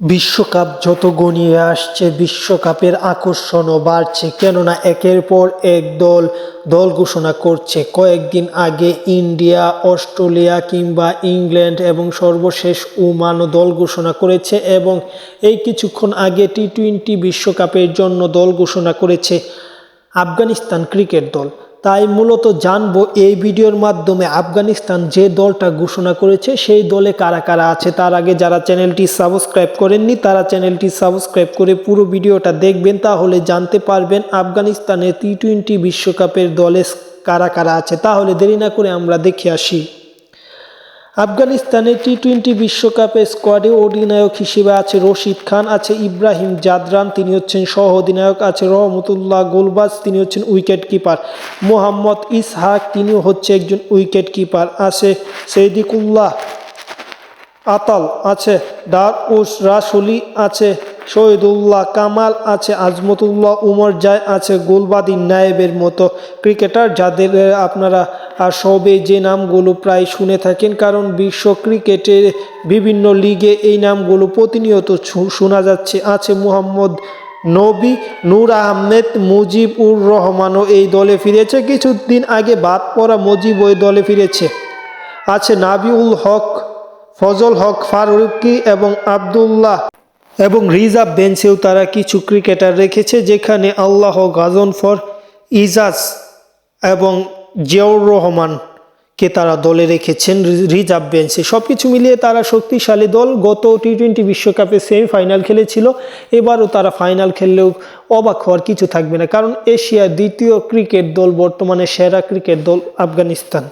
বিশ্বকাপ যত গড়িয়ে আসছে বিশ্বকাপের আকর্ষণও বাড়ছে, কেননা একের পর এক দল ঘোষণা করছে। কয়েকদিন আগে ইন্ডিয়া, অস্ট্রেলিয়া কিংবা ইংল্যান্ড এবং সর্বশেষ ওমানও দল ঘোষণা করেছে, এবং এই কিছুক্ষণ আগে টি-20 বিশ্বকাপের জন্য দল ঘোষণা করেছে আফগানিস্তান ক্রিকেট দল। তাই মূলত জানবো এই ভিডিওর মাধ্যমে আফগানিস্তান যে দলটা ঘোষণা করেছে সেই দলে কারা কারা আছে। তার আগে যারা চ্যানেলটি সাবস্ক্রাইব করেননি তারা চ্যানেলটি সাবস্ক্রাইব করে পুরো ভিডিওটা দেখবেন, তাহলে জানতে পারবেন আফগানিস্তানের টি-20 বিশ্বকাপের দলে কারা কারা আছে। তাহলে দেরি না করে আমরা দেখে আসি। আফগানিস্তানের টি-20 বিশ্বকাপের স্কোয়াডে অধিনায়ক হিসেবে আছে রশিদ খান, আছে ইব্রাহিম জাদরান, তিনি হচ্ছেন সহ অধিনায়ক, আছে রহমতুল্লাহ গুলবাজ, তিনি হচ্ছেন উইকেট কিপার, মোহাম্মদ ইসহাক, তিনিও হচ্ছে একজন উইকেট কিপার, আছে সৈদিকুল্লাহ আতাল, আছে দারউস রাসুলি, আছে শহীদুল্লাহ কামাল, আছে আজমতুল্লাহ উমর জায়, আছে গুলবাদী নায়েবের মতো ক্রিকেটার, যাদের আপনারা সবে যে নামগুলো প্রায় শুনে থাকেন, কারণ বিশ্ব ক্রিকেটের বিভিন্ন লিগে এই নামগুলো প্রতিনিয়ত শোনা যাচ্ছে। আছে মোহাম্মদ নবী, নূর আহমেদ, মুজিবুর রহমানও এই দলে ফিরেছে, কিছুদিন আগে বাদ পড়া মুজিব ওই দলে ফিরেছে। আছে নাবিউল হক, ফজল হক ফারুকি এবং আবদুল্লাহ, এবং রিজার্ভ বেঞ্চেও তারা কিছু ক্রিকেটার রেখেছে, যেখানে আল্লাহ গাজনফর, ইজাজ এবং জিয়াউর রহমানকে তারা দলে রেখেছেন রিজার্ভ বেঞ্চে। সব কিছু মিলিয়ে তারা শক্তিশালী দল। গত টি-20 বিশ্বকাপে সেমিফাইনাল খেলেছিল, এবারও তারা ফাইনাল খেললেও অবাক হওয়ার কিছু থাকবে না, কারণ এশিয়ার দ্বিতীয় ক্রিকেট দল, বর্তমানে সেরা ক্রিকেট দল আফগানিস্তান।